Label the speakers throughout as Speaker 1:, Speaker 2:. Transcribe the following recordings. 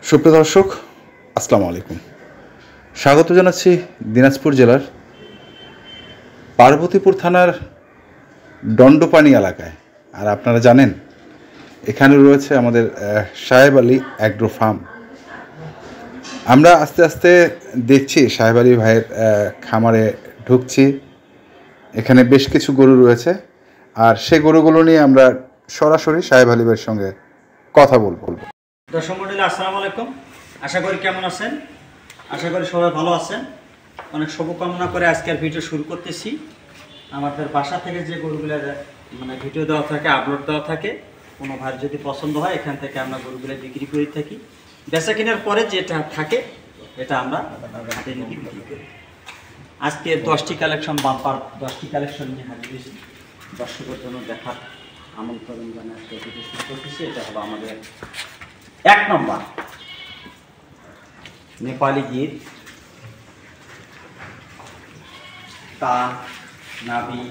Speaker 1: সুপ্রিয় দর্শক, আসসালামু আলাইকুম। স্বাগত জানাচ্ছি দিনাজপুর জেলার পার্বতীপুর থানার দণ্ডপানি এলাকায়। আর আপনারা জানেন এখানে রয়েছে আমাদের সাহেব আলী অ্যাগ্রো ফার্ম। আমরা আস্তে আস্তে দেখছি সাহেব আলী ভাইয়ের খামারে ঢুকছি। এখানে বেশ কিছু গরু রয়েছে, আর সে গরুগুলো নিয়ে আমরা সরাসরি সাহেব আলী ভাইয়ের সঙ্গে কথা বলবো।
Speaker 2: দর্শক মন্ডলী, আসসালামু আলাইকুম। আশা করি কেমন আছেন? আশা করি সবাই ভালো আছেন। অনেক শুভকামনা করে আজকের ভিডিও শুরু করতেছি। আমাদের বাসা থেকে যে গরুগুলো ভিডিও দেওয়া থাকে, আপলোড দেওয়া থাকে, কোনো ভাইয়ের যদি পছন্দ হয় এখান থেকে আমরা গরুগুলো বিক্রি করে থাকি। বেচা কেনার পরে যেটা থাকে এটা আমরা হাতে নিয়ে বিক্রি করি। আজকে 10টি কালেকশন, বাম্পার 10টি কালেকশন নিয়ে হাজির হয়েছি। দর্শকের জন্য দেখার আমন্ত্রণ জানিয়ে আজকে ভিডিও শুরু করতেছি। এটা হলো আমাদের 1 নম্বর নেপালি গির। কান, নাভি,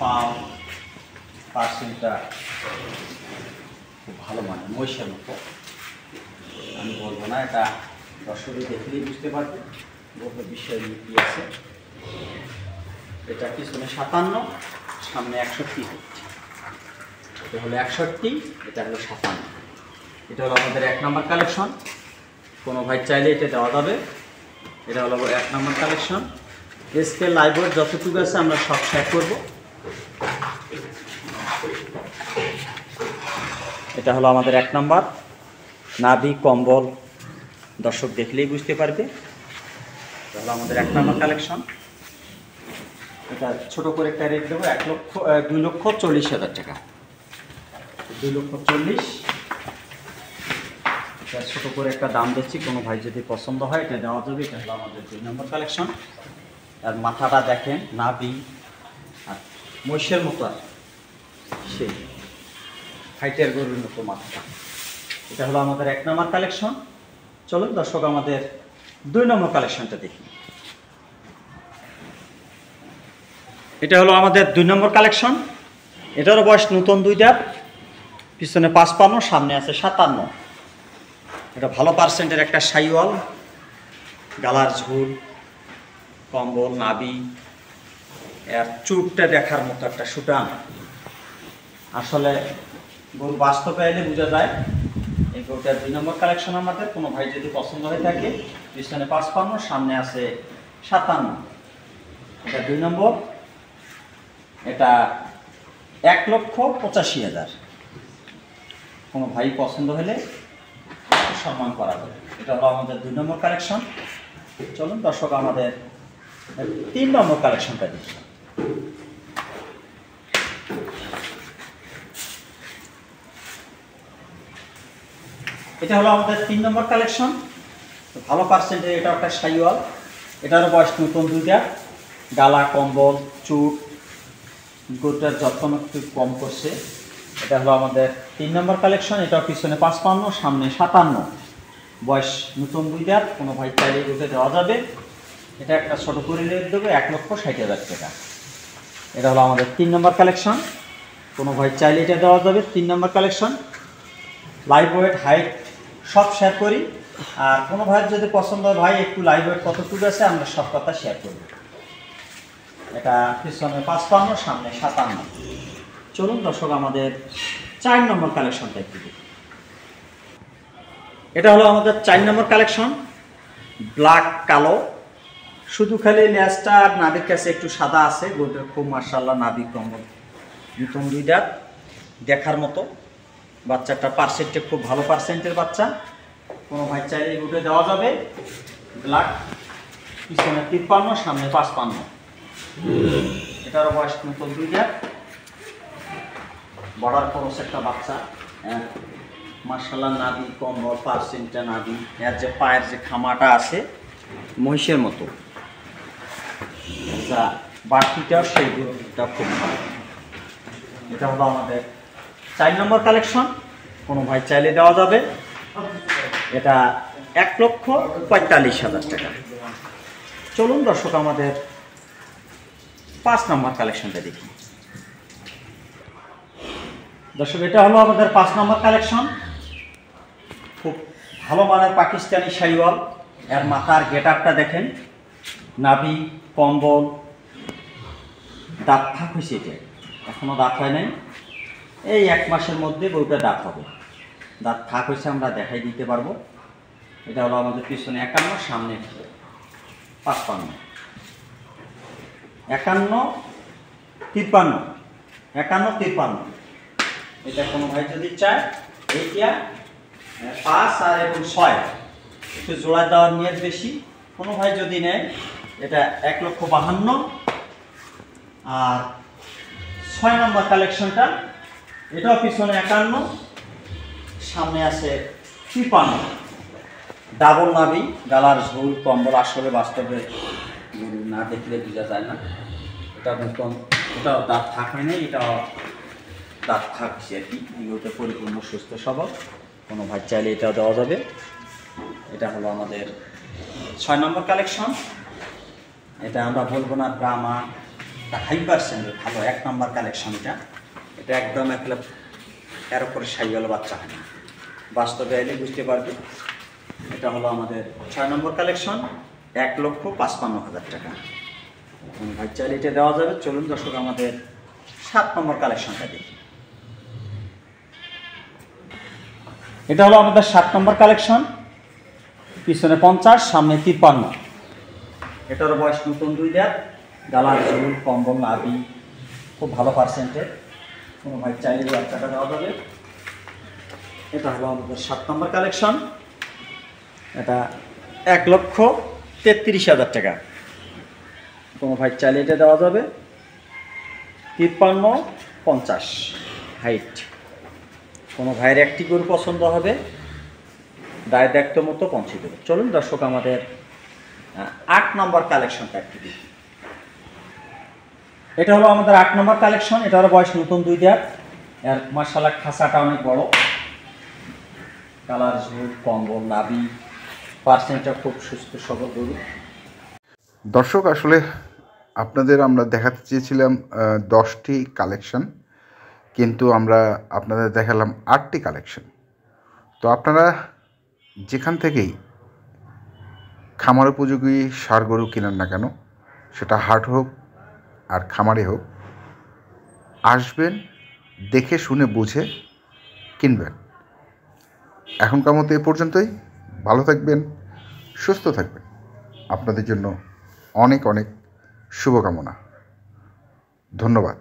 Speaker 2: পাও, পার্সেন্টটা খুব ভালো, মানে মহিষের মতো। আমি বলবো না, এটা দর্শকই দেখলেই বুঝতে পারবে গল্পের বিষয় নিয়ে কী আছে। এটা পিছনে 57, সামনে 61 হচ্ছে। এটা হলো 61, এটা হলো 57। এটা হলো আমাদের 1 নম্বর কালেকশন। কোনো ভাই চাইলে এটা দেওয়া যাবে। এটা হলো 1 নম্বর কালেকশন। এসকে লাইভ ওয়েট যতটুকু আছে আমরা সব শেয়ার করব। এটা হলো আমাদের 1 নম্বর নাভি, কম্বল দর্শক দেখলেই বুঝতে পারবে। এটা হলো আমাদের 1 নম্বর কালেকশন। এটা ছোট করে একটা রেট দেবো 2,40,000 টাকা। 2,40,000। ছোট করে একটা দাম দিচ্ছি, কোনো ভাই যদি পছন্দ হয় এটা দেওয়া যাবে। এটা হলো আমাদের 2 নম্বর কালেকশন। আর মাথাটা দেখেন, নাভি আর মহিষের মতো, আর সেই হাইটের গরুর মতো মাথাটা। এটা হলো আমাদের 1 নম্বর কালেকশন। চলুন দর্শক আমাদের 2 নম্বর কালেকশনটা দেখি। এটা হলো আমাদের 2 নম্বর কালেকশন। এটারও বয়স নতুন 2 দাঁত, পিছনে 55, সামনে আছে 57। এটা ভালো পার্সেন্টের একটা সাইওয়াল, গালার ঝুল, কম্বল, নাভি, এর চুটটা দেখার মতো একটা সুটান। আসলে গরু বাস্তবে এলে বোঝা যায়। এই গরুটার 2 নম্বর কালেকশন আমাদের। কোনো ভাই যদি পছন্দ হয়ে থাকে, পিছনে 55, সামনে আছে 57। এটা 2 নম্বর। এটা 1,85,000। কোনো ভাই পছন্দ হলে সম্মান করা যাবে। এটা হলো আমাদের 2 নম্বর কালেকশন। চলুন দর্শক আমাদের 3 নম্বর কালেকশনটা দেখি। এটা হলো আমাদের 3 নম্বর কালেকশন। ভালো পার্সেন্টের এটা একটা সাইওয়াল। এটারও বয়স নতুন 2 দাঁত, গালা, কম্বল, চুট, গরুটার যত্ন একটু কম করছে। এটা হলো আমাদের 3 নম্বর কালেকশন। এটাও পিছনে 55, সামনে 57। বয়স নতুন 2 দাঁত। কোনো ভাই চাইলে গরুটা দেওয়া যাবে। এটা একটা ছোট করে রেট দেবো 1,60,000 টাকা। এটা হলো আমাদের 3 নম্বর কালেকশন। কোনো ভাই চাইলে এটা দেওয়া যাবে। 3 নম্বর কালেকশন। লাইভ ওয়েট, হাইট সব শেয়ার করি। আর কোনো ভাইয়ের যদি পছন্দ হয়, ভাই একটু লাইভ ওয়েট কতটুকু আছে, আমরা সব কথা শেয়ার করব। এটা পিছনে 55, সামনে 57। চলুন দর্শক আমাদের 4 নম্বর কালেকশনটা একটু দেখি। এটা হলো আমাদের 4 নম্বর কালেকশন। ব্ল্যাক কালো, শুধু খালি লেজটা আর নাভির কাছে একটু সাদা আছে। গরুটার খুব মাশাআল্লাহ নাভি, কম্বল, নতুন 2 দাঁত দেখার মতো। বাচ্চাটা পার্সেন্টে খুব ভালো পার্সেন্টের বাচ্চা। কোনো ভাই চাইলে এই গরুটা দেওয়া যাবে। ব্ল্যাক, পিছনে 53, সামনে 55। এটারও বয়স নতুন 2 দাঁত, বর্ডার ক্রস একটা বাচ্চা। মাশাআল্লাহ নাভি, কম্বল, পার্সেন্টটা নাভি, এর যে পায়ের যে খামাটা আছে মহিষের মতো। আচ্ছা, বাড়তিটাও সেই গরুটা খুব ভালো। এটা হলো আমাদের 4 নম্বর কালেকশন। কোনো ভাই চাইলে দেওয়া যাবে। এটা 1,45,000 টাকা। চলুন দর্শক আমাদের 5 নম্বর কালেকশনটা দেখি। দর্শক এটা হলো আমাদের 5 নম্বর কালেকশন। খুব ভালো মানের পাকিস্তানি শাহিওয়াল। এর মাথার গেটআপটা দেখেন, নাভি, কম্বল, দাঁত ফাঁক হয়েছে, এটা এখনও দাঁত হয় নাই, এই 1 মাসের মধ্যে গরুটা দাঁত হবে। দাঁত ফাঁক হয়েছে, আমরা দেখাই দিতে পারবো। এটা হলো আমাদের পিছনে 51, সামনে 55, 51, 53, 51, 53। এটা কোনো ভাই যদি চায় এইটা 5 আর এবং 6 একটু জোড়া দেওয়ার নিয়ত বেশি। কোনো ভাই যদি নেয় এটা 1,52,000। আর 6 নম্বর কালেকশনটা, এটাও পিছনে 51, সামনে আছে 53, ডাবল নাভি, গালার ঝোল, কম্বল। আসলে বাস্তবে গরু না দেখলে বোঝা যায় না। এটা নতুন, ওটাও দাঁত থাক হয় না, এটাও দাঁত থাকছে আর কি। এগুলোতে পরিপূর্ণ সুস্থ সবল, কোনো ভাই চাইলে এটাও দেওয়া যাবে। এটা হলো আমাদের 6 নম্বর কালেকশন। এটা আমরা বলবো না ব্রাহ্মা, এটা 100% ভালো 1 নম্বর কালেকশন। এটা একদম এর উপরে শাহিওয়াল বাচ্চা হয় না, বাস্তবে এলে বুঝতে পারবে। এটা হলো আমাদের 6 নম্বর কালেকশন, 1,55,000 টাকা। ভাই চাইলে এটা দেওয়া যাবে। চলুন দর্শক আমাদের 7 নম্বর কালেকশনটা দেখি। এটা হলো আমাদের 7 নম্বর কালেকশন, পিছনে 50, সামনে 53। এটার বয়স নতুন 2 দাঁত, গালার ঝুল, কম্বল, নাভি খুব ভালো পার্সেন্টের। কোনো ভাই চাইলে বাচ্চাটা দেওয়া যাবে। এটা হলো আমাদের 7 নম্বর কালেকশন। এটা 1,33,000 টাকা। কোনো ভাই চাইলে এটা দেওয়া যাবে। 53, 50 হাইট। কোনো ভাইয়ের একটি গরু পছন্দ হবে, দায় দেখতে মতো পৌঁছে দেবে। চলুন দর্শক আমাদের 8 নম্বর কালেকশনটা একটু দেখি। এটা হলো আমাদের 8 নম্বর কালেকশন। এটার বয়স নতুন 2 দাঁত। এর মাশাআল্লাহ খাঁচাটা অনেক বড়, কালার, ঝুল, কম্বল, নাভি, পার্সেন্টটা খুব সুস্থ সবল গরু।
Speaker 1: দর্শক, আসলে আপনাদের আমরা দেখাতে চেয়েছিলাম 10টি কালেকশন, কিন্তু আমরা আপনাদের দেখালাম 8টি কালেকশন। তো আপনারা যেখান থেকেই খামার উপযোগী ষাঁড় গরু কেনেন না কেন, সেটা হাট হোক আর খামারে হোক, আসবেন, দেখে শুনে বুঝে কিনবেন। এখনকার মতো এ পর্যন্তই। ভালো থাকবেন, সুস্থ থাকবেন। আপনাদের জন্য অনেক অনেক শুভকামনা। ধন্যবাদ।